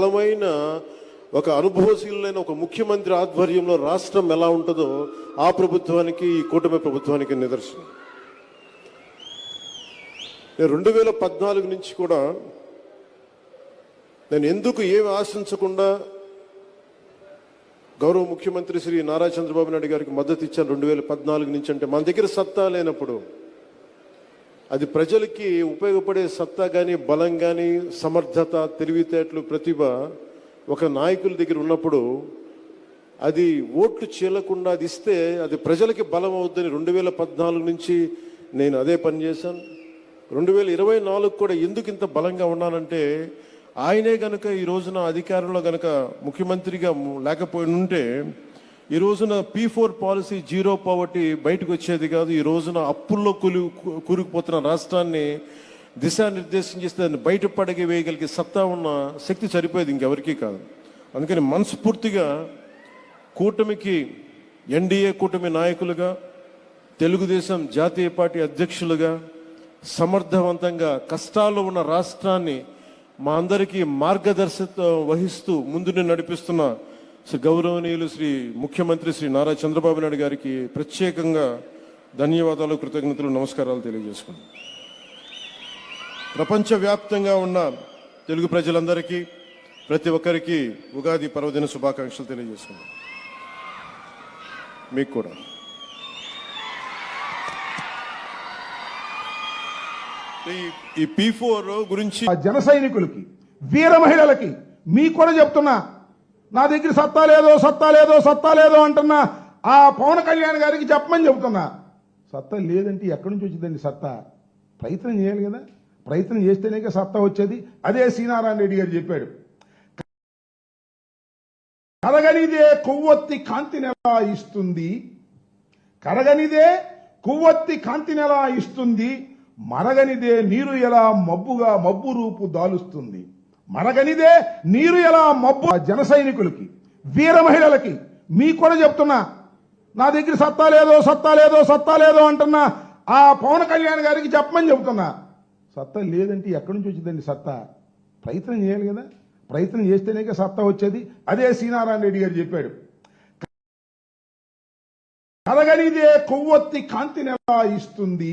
బలమైన ఒక అనుభవశీలైన ఒక ముఖ్యమంత్రి ఆధ్వర్యంలో రాష్ట్రం ఎలా ఉంటుందో ఆ ప్రభుత్వానికి ఈ కూటమి ప్రభుత్వానికి నిదర్శనం. నేను 2014 నుంచి కూడా నేను ఎందుకు ఏమి ఆశించకుండా గౌరవ ముఖ్యమంత్రి శ్రీ నారా చంద్రబాబు నాయుడు గారికి మద్దతు ఇచ్చాను 2014 నుంచి. అంటే మన దగ్గర సత్తా లేనప్పుడు అది ప్రజలకి ఉపయోగపడే సత్తా కానీ బలం కానీ సమర్థత తెలివితేటలు ప్రతిభ ఒక నాయకుల దగ్గర ఉన్నప్పుడు అది ఓట్లు చీలకుండా అది ఇస్తే అది ప్రజలకి బలం అవుతుందని 2014 నుంచి నేను అదే పని చేశాను. 2024 కూడా ఎందుకు ఇంత బలంగా ఉన్నానంటే ఆయనే కనుక ఈ రోజున అధికారంలో కనుక ముఖ్యమంత్రిగా లేకపోయి ఉంటే ఈ రోజున P4 పాలసీ జీరో పావర్టీ బయటకు వచ్చేది కాదు. ఈ రోజున అప్పుల్లో కూరుకుపోతున్న రాష్ట్రాన్ని దిశానిర్దేశం చేస్తే దాన్ని బయటపడగి వేయగలిగే సత్తా ఉన్న శక్తి సరిపోయేది ఇంకెవరికీ కాదు. అందుకని మనస్ఫూర్తిగా కూటమికి ఎన్డీఏ కూటమి నాయకులుగా తెలుగుదేశం జాతీయ పార్టీ అధ్యక్షులుగా సమర్థవంతంగా కష్టాల్లో ఉన్న రాష్ట్రాన్ని మా అందరికీ మార్గదర్శకత్వం వహిస్తూ ముందుని నడిపిస్తున్న గౌరవనీయులు శ్రీ ముఖ్యమంత్రి శ్రీ నారా చంద్రబాబు నాయుడు గారికి ప్రత్యేకంగా ధన్యవాదాలు, కృతజ్ఞతలు, నమస్కారాలు తెలియజేసుకున్నాను. ప్రపంచవ్యాప్తంగా ఉన్న తెలుగు ప్రజలందరికీ ప్రతి ఒక్కరికి ఉగాది పర్వదిన శుభాకాంక్షలు తెలియజేసుకున్నాను. మీకు కూడా. ఈ P4 గురించి జన సైనికులకి వీర మహిళలకి మీకు కూడా చెప్తున్నా, నా దగ్గర సత్తా లేదో అంటున్నా ఆ పవన్ కళ్యాణ్ గారికి చెప్పమని చెప్తున్నా. సత్తా లేదంటే ఎక్కడి నుంచి వచ్చిందండి సత్తా? ప్రయత్నం చేయాలి కదా, ప్రయత్నం చేస్తేనే సత్తా వచ్చేది. అదే సీనారాయణ రెడ్డి గారు చెప్పాడు, కరగనిదే కొవ్వొత్తి కాంతినెలా ఇస్తుంది, కరగనిదే కొవ్వొత్తి కాంతినెలా ఇస్తుంది, మరగనిదే నీరు ఎలా మబ్బు రూపు దాలుస్తుంది, మరగనిదే నీరు ఎలా మబ్బు. జన సైనికులకి వీర మహిళలకి మీకు కూడా చెప్తున్నా, నా దగ్గర సత్తా లేదో అంటున్నా ఆ పవన్ కళ్యాణ్ గారికి చెప్పమని చెప్తున్నా. సత్తా లేదంటే ఎక్కడి నుంచి వచ్చిందండి సత్తా? ప్రయత్నం చేయాలి కదా, ప్రయత్నం చేస్తేనే సత్తా వచ్చేది. అదే సీనారాయణ రెడ్డి గారు చెప్పాడు, కరగనిదే కొవ్వొత్తి కాంతినెలా ఇస్తుంది,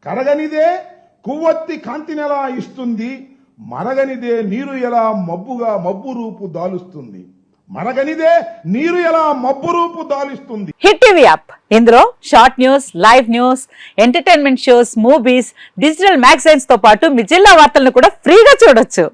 కరగనిదే కొవ్వొత్తి కాంతినెలా ఇస్తుంది, మరగనిదే నీరు ఎలా మబ్బు రూపు దాలుస్తుంది, మరగనిదే నీరు ఎలా మబ్బు రూపు దాలుస్తుంది. హిట్ టీవీ యాప్, ఇందులో short news, live news, entertainment shows, movies, digital magazines తో పాటు మీ జిల్లా వార్తలను కూడా ఫ్రీగా చూడొచ్చు.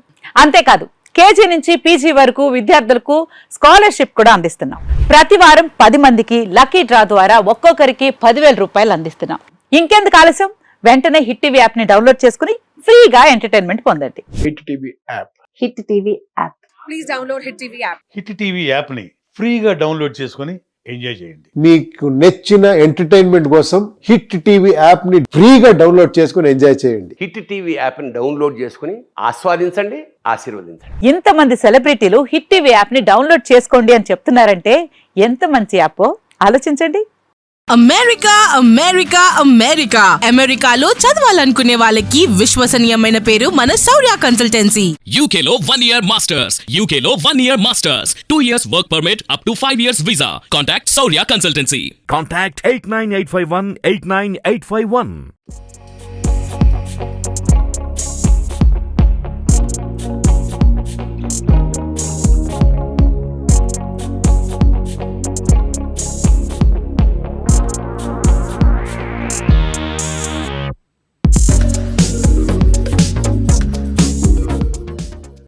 అంతేకాదు కేజీ నుంచి పీజీ వరకు విద్యార్థులకు స్కాలర్షిప్ కూడా అందిస్తున్నాం. ప్రతి వారం 10 మందికి లక్కీ డ్రా ద్వారా ఒక్కొక్కరికి 10,000 రూపాయలు అందిస్తున్నాం. ఇంకెందుకు ఆలస్యం, వెంటనే హిట్ టీవీ యాప్ ని డౌన్లోడ్ చేసుకుని ఫ్రీగా ఎంటర్టైన్మెంట్ పొందండి. Hit TV app. Hit TV app. Please download hit TV app. Hit TV app ని ఫ్రీగా డౌన్లోడ్ చేసుకుని ఎంజాయ్ చేయండి. మీకు నచ్చిన ఎంటర్టైన్మెంట్ కోసం హిట్ టీవీ యాప్ ని ఫ్రీగా డౌన్లోడ్ చేసుకుని ఎంజాయ్ చేయండి. హిట్ టీవీ యాప్ ని డౌన్లోడ్ చేసుకుని ఆస్వాదించండి, ఆశీర్వదించండి. ఇంతమంది సెలబ్రిటీలు హిట్ టీవీ యాప్ ని డౌన్లోడ్ చేసుకోండి అని చెప్తున్నారంటే ఎంత మంచి యాప్ ఆలోచించండి. అమెరికాలో చదవాలనుకునే వాళ్ళకి విశ్వసనీయమైన పేరు మన శౌర్య కన్సల్టెన్సీ. UK లో 1 year masters, UK లో 1 year masters, 2 years work permit up to 5 years visa. Contact Saurya Consultancy. Contact 89851 89851.